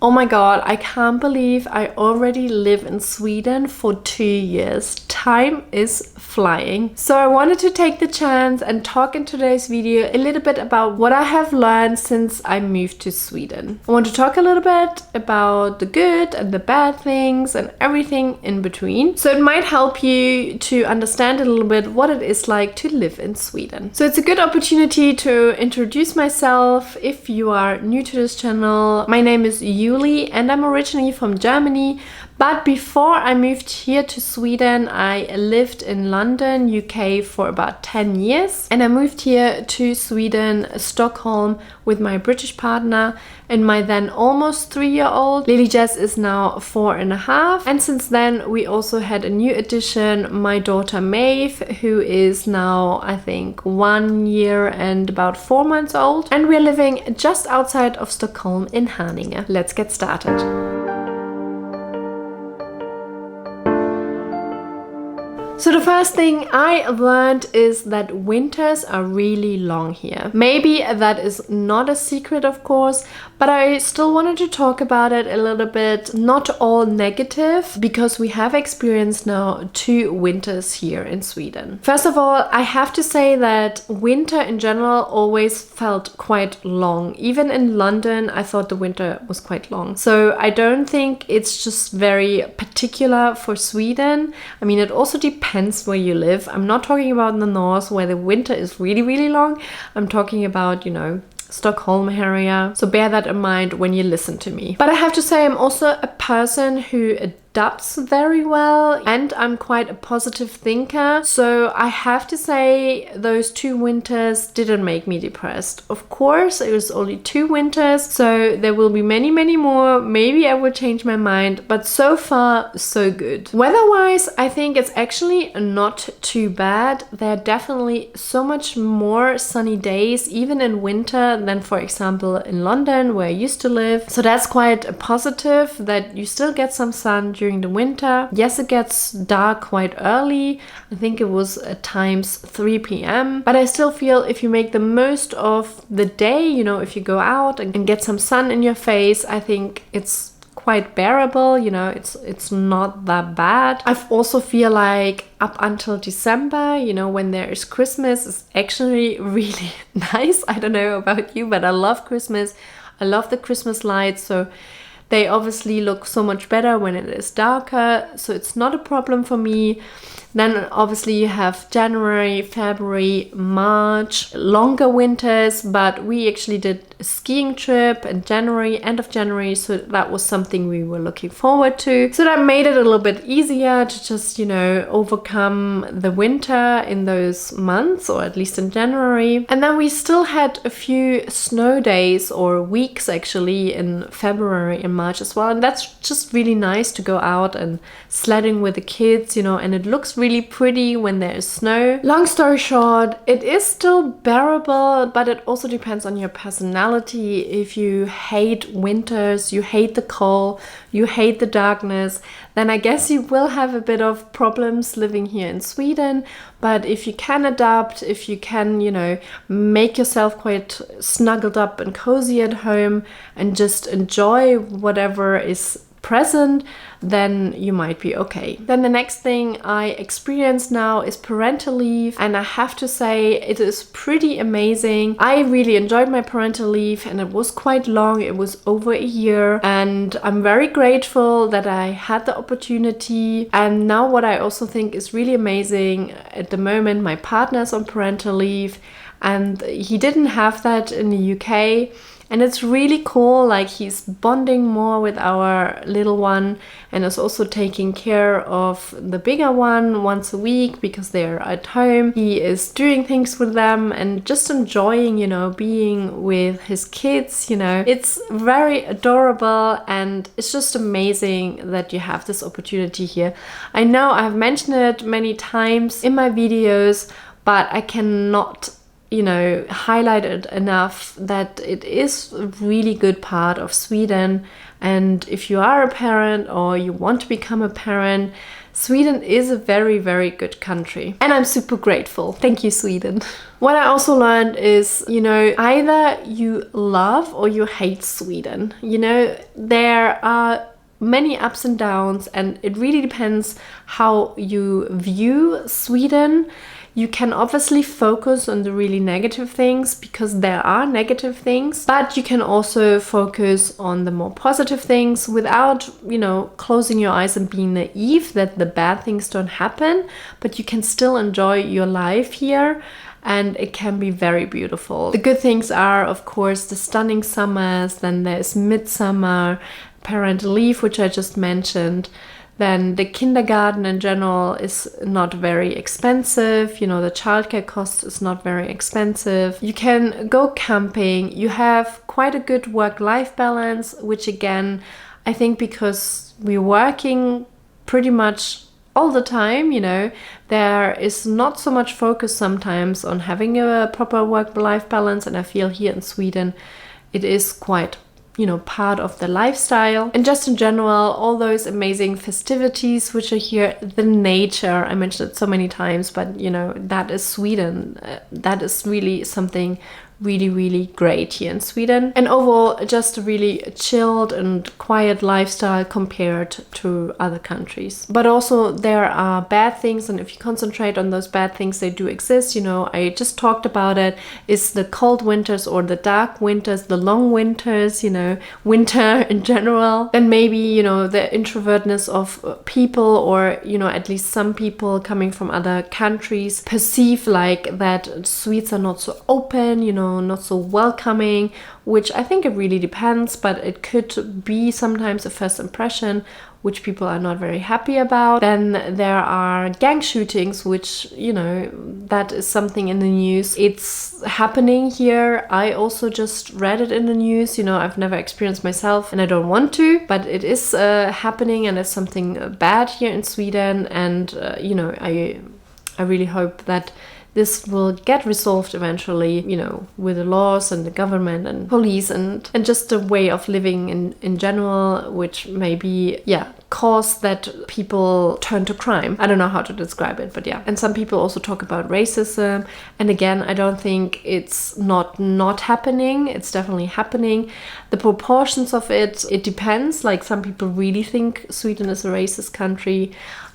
Oh my god, I can't believe I already live in Sweden for 2 years. Time is flying. So I wanted to take the chance and talk in today's video a little bit about what I have learned since I moved to Sweden. I want to talk a little bit about the good and the bad things and everything in between. So it might help you to understand a little bit what it is like to live in Sweden. So it's a good opportunity to introduce myself if you are new to this channel. My name is Julie and I'm originally from Germany, but before I moved here to Sweden, I lived in London, UK for about 10 years. And I moved here to Sweden, Stockholm, with my British partner and my then almost 3-year-old. Lily Jess is now 4.5. And since then, we also had a new addition, my daughter Maeve, who is now, I think, 1 year and about 4 months old. And we're living just outside of Stockholm in Haninge. Let's get started. So the first thing I learned is that winters are really long here. Maybe that is not a secret, of course, but I still wanted to talk about it a little bit. Not all negative, because we have experienced now 2 winters here in Sweden. First of all, I have to say that winter in general always felt quite long. Even in London, I thought the winter was quite long. So I don't think it's just very particular for Sweden. I mean, it also depends where you live. I'm not talking about in the north where the winter is really, really long. I'm talking about, you know, Stockholm area. So bear that in mind when you listen to me. But I have to say I'm also a person who adapts very well and I'm quite a positive thinker. So I have to say those 2 winters didn't make me depressed. Of course, it was only 2 winters, so there will be many, many more. Maybe I will change my mind, but so far, so good. Weather-wise, I think it's actually not too bad. There are definitely so much more sunny days, even in winter, than for example in London, where I used to live. So that's quite a positive, that you still get some sun during the winter. Yes, it gets dark quite early. I think it was at times 3 p.m. But I still feel if you make the most of the day, you know, if you go out and get some sun in your face, I think it's quite bearable, you know, it's not that bad. I also feel like up until December, you know, when there is Christmas, it's actually really nice. I don't know about you, but I love Christmas. I love the Christmas lights, so they obviously look so much better when it is darker, so it's not a problem for me. Then obviously you have January, February, March, longer winters, but we actually did a skiing trip in January, end of January, so that was something we were looking forward to. So that made it a little bit easier to just, you know, overcome the winter in those months, or at least in January. And then we still had a few snow days or weeks actually in February and March as well, and that's just really nice to go out and sledding with the kids, you know, and it looks really pretty when there is snow. Long story short, it is still bearable, but it also depends on your personality. If you hate winters, you hate the cold, you hate the darkness, then I guess you will have a bit of problems living here in Sweden. But if you can adapt, if you can, you know, make yourself quite snuggled up and cozy at home and just enjoy whatever is present, then you might be okay. Then the next thing I experience now is parental leave, and I have to say it is pretty amazing. I really enjoyed my parental leave and it was quite long. It was over a year and I'm very grateful that I had the opportunity. And now what I also think is really amazing, at the moment my partner is on parental leave and he didn't have that in the UK. And it's really cool, like he's bonding more with our little one and is also taking care of the bigger one once a week because they're at home. He is doing things with them and just enjoying, you know, being with his kids, you know. It's very adorable and it's just amazing that you have this opportunity here. I know I've mentioned it many times in my videos, but I cannot highlighted enough that it is a really good part of Sweden. And if you are a parent or you want to become a parent, Sweden is a very, very good country. And I'm super grateful. Thank you, Sweden. What I also learned is, either you love or you hate Sweden. There are many ups and downs, and it really depends how you view Sweden. You can obviously focus on the really negative things because there are negative things, but you can also focus on the more positive things without, closing your eyes and being naive that the bad things don't happen, but you can still enjoy your life here. And it can be very beautiful. The good things are, of course, the stunning summers, then there's midsummer, parental leave, which I just mentioned. Then the kindergarten in general is not very expensive. The childcare cost is not very expensive. You can go camping. You have quite a good work-life balance, which again, I think because we're working pretty much all the time, there is not so much focus sometimes on having a proper work-life balance. And I feel here in Sweden, it is quite part of the lifestyle. And just in general, all those amazing festivities which are here, the nature, I mentioned it so many times, but that is Sweden. That is really something really, really great here in Sweden. And overall, just a really chilled and quiet lifestyle compared to other countries. But also there are bad things, and if you concentrate on those bad things, they do exist. I just talked about it, is the cold winters or the dark winters, the long winters, winter in general. Then maybe, the introvertness of people, or, at least some people coming from other countries perceive like that Swedes are not so open, not so welcoming, which I think it really depends, but it could be sometimes a first impression which people are not very happy about. Then there are gang shootings, which, that is something in the news. It's happening here. I also just read it in the news. I've never experienced myself and I don't want to, but it is happening, and it's something bad here in Sweden. And, I really hope that this will get resolved eventually, with the laws and the government and police and just the way of living in general, which maybe, cause that people turn to crime. I don't know how to describe it, but yeah. And some people also talk about racism. And again, I don't think it's not happening. It's definitely happening. The proportions of it depends. Like, some people really think Sweden is a racist country.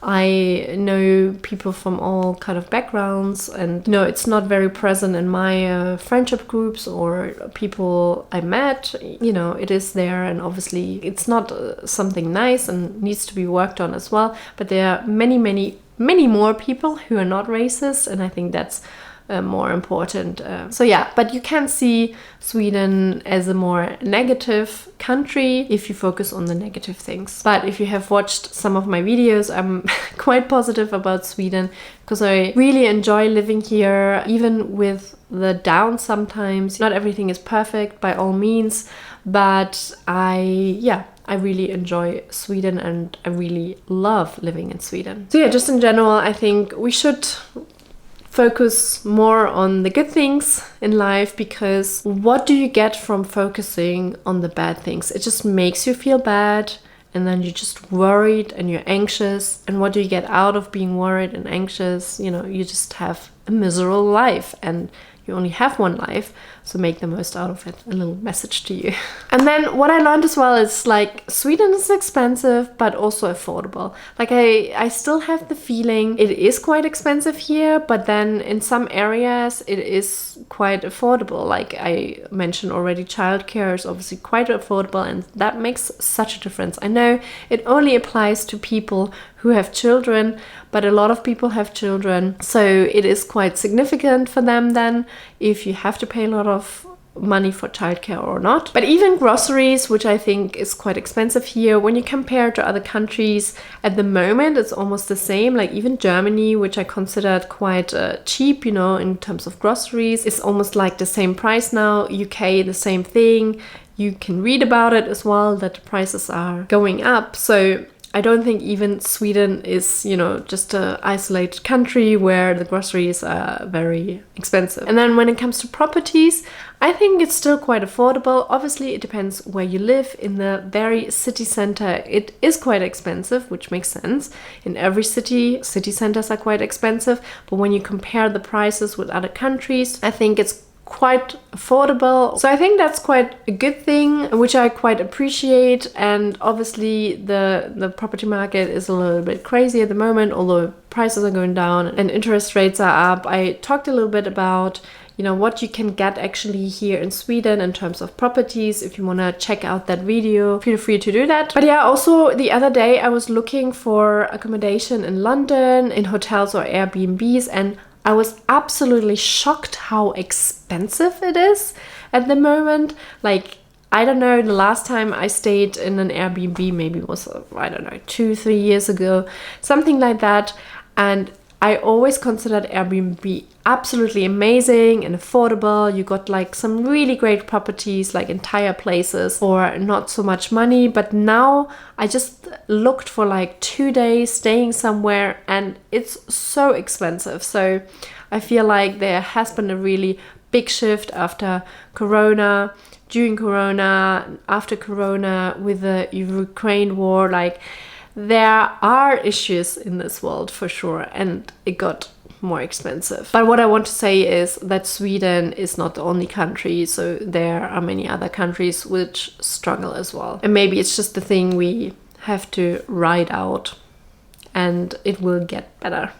I know people from all kind of backgrounds, and it's not very present in my friendship groups or people I met. It is there, and obviously it's not something nice and needs to be worked on as well. But there are many, many, many more people who are not racist, and I think that's more important. But you can see Sweden as a more negative country if you focus on the negative things. But if you have watched some of my videos, I'm quite positive about Sweden because I really enjoy living here, even with the downs sometimes. Not everything is perfect by all means, but I really enjoy Sweden and I really love living in Sweden. So just in general, I think we should focus more on the good things in life, because what do you get from focusing on the bad things? It just makes you feel bad, and then you're just worried and you're anxious. And what do you get out of being worried and anxious? You just have a miserable life, and you only have one life, so make the most out of it. A little message to you. And then what I learned as well is, like, Sweden is expensive, but also affordable. Like, I still have the feeling it is quite expensive here, but then in some areas it is quite affordable. Like I mentioned already, childcare is obviously quite affordable, and that makes such a difference. I know it only applies to people who have children, but a lot of people have children, so it is quite significant for them then if you have to pay a lot of money for childcare or not. But even groceries, which I think is quite expensive here, when you compare to other countries at the moment, it's almost the same. Like even Germany, which I considered quite cheap, in terms of groceries, is almost like the same price now. UK, the same thing. You can read about it as well, that the prices are going up. So I don't think even Sweden is, you know, just an isolated country where the groceries are very expensive. And then when it comes to properties, I think it's still quite affordable. Obviously, it depends where you live. In the very city center, it is quite expensive, which makes sense. In every city centers are quite expensive. But when you compare the prices with other countries, I think it's quite affordable. So I think that's quite a good thing, which I quite appreciate. And obviously the property market is a little bit crazy at the moment, although prices are going down and interest rates are up. I talked a little bit about, you know, what you can get actually here in Sweden in terms of properties. If you want to check out that video, feel free to do that. But yeah, also the other day I was looking for accommodation in London, in hotels or Airbnbs, and I was absolutely shocked how expensive it is at the moment. Like, I don't know, the last time I stayed in an Airbnb maybe was, I don't know, 2-3 years ago, something like that. And I always considered Airbnb absolutely amazing and affordable. You got like some really great properties, like entire places for not so much money. But now I just looked for like 2 days staying somewhere and it's so expensive. So I feel like there has been a really big shift after Corona, during Corona, after Corona, with the Ukraine war. Like, there are issues in this world for sure, and it got more expensive. But what I want to say is that Sweden is not the only country, so there are many other countries which struggle as well. And maybe it's just the thing we have to ride out and it will get better.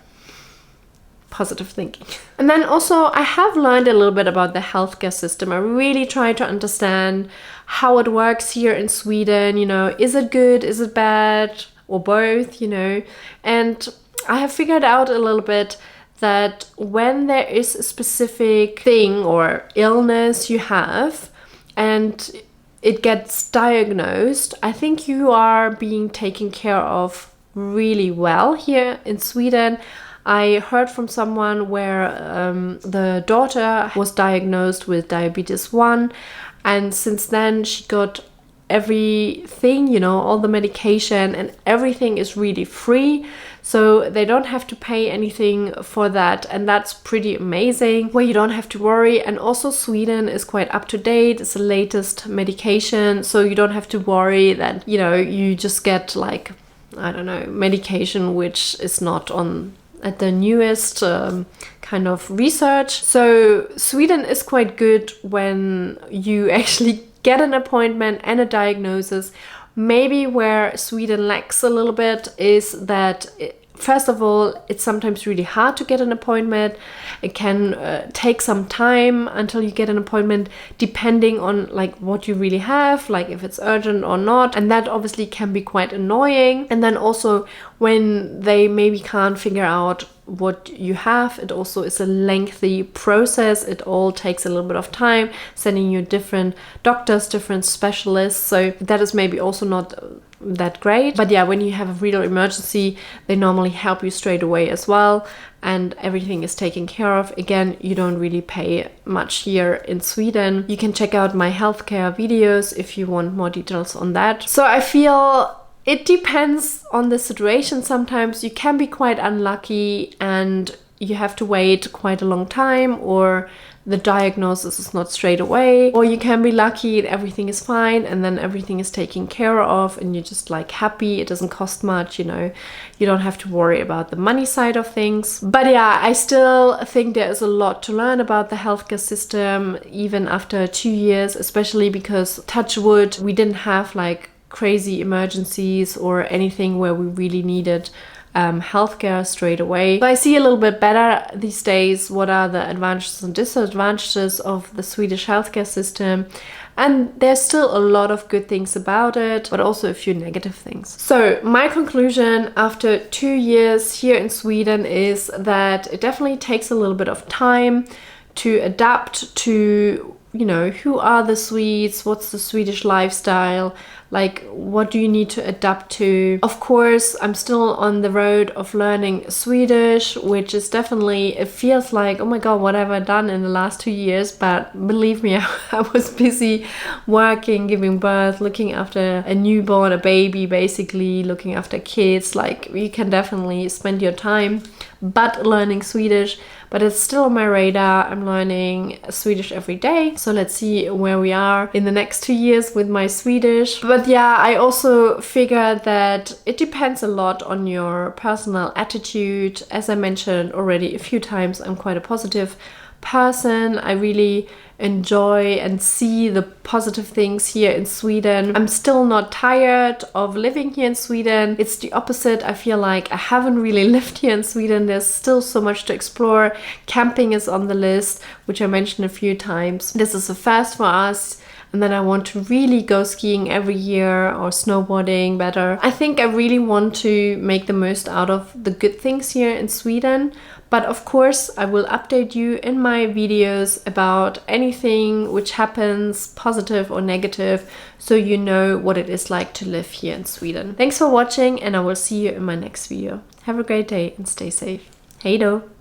Positive thinking. And then also I have learned a little bit about the healthcare system. I really try to understand how it works here in Sweden. You know, is it good? Is it bad? Or both, you know? And I have figured out a little bit that when there is a specific thing or illness you have and it gets diagnosed, I think you are being taken care of really well here in Sweden. I heard from someone where the daughter was diagnosed with diabetes 1, and since then she got everything, you know, all the medication, and everything is really free. So they don't have to pay anything for that, and that's pretty amazing, where you don't have to worry. And also Sweden is quite up to date. It's the latest medication, so you don't have to worry that, you know, you just get like, I don't know, medication which is not on at the newest kind of research. So Sweden is quite good when you actually get an appointment and a diagnosis. Maybe where Sweden lacks a little bit is that first of all, it's sometimes really hard to get an appointment. It can take some time until you get an appointment, depending on like what you really have, like if it's urgent or not. And that obviously can be quite annoying. And then also when they maybe can't figure out what you have, it also is a lengthy process. It all takes a little bit of time, sending you different doctors, different specialists. So that is maybe also not that great. But yeah, when you have a real emergency, they normally help you straight away as well, and everything is taken care of. Again, you don't really pay much here in Sweden. You can check out my healthcare videos if you want more details on that. So I feel it depends on the situation. Sometimes you can be quite unlucky and you have to wait quite a long time, or the diagnosis is not straight away, or you can be lucky and everything is fine and then everything is taken care of and you're just like happy. It doesn't cost much, you know, you don't have to worry about the money side of things. But yeah, I still think there is a lot to learn about the healthcare system even after 2 years, especially because, touch wood, we didn't have like crazy emergencies or anything where we really needed healthcare straight away. So I see a little bit better these days what are the advantages and disadvantages of the Swedish healthcare system, and there's still a lot of good things about it, but also a few negative things. So my conclusion after 2 years here in Sweden is that it definitely takes a little bit of time to adapt to, you know, who are the Swedes, what's the Swedish lifestyle Like, what do you need to adapt to? Of course, I'm still on the road of learning Swedish, which is definitely, it feels like, oh my god, what have I done in the last 2 years? But believe me, I was busy working, giving birth, looking after a newborn, a baby, basically looking after kids. Like, you can definitely spend your time but learning Swedish, but it's still on my radar. I'm learning Swedish every day, so let's see where we are in the next 2 years with my Swedish. But yeah, I also figured that it depends a lot on your personal attitude. As I mentioned already a few times, I'm quite a positive person. I really enjoy and see the positive things here in Sweden. I'm still not tired of living here in Sweden. It's the opposite. I feel like I haven't really lived here in Sweden. There's still so much to explore. Camping is on the list, which I mentioned a few times. This is a first for us. And then I want to really go skiing every year or snowboarding better. I think I really want to make the most out of the good things here in Sweden. But of course, I will update you in my videos about anything which happens, positive or negative, so you know what it is like to live here in Sweden. Thanks for watching, and I will see you in my next video. Have a great day and stay safe. Hej då!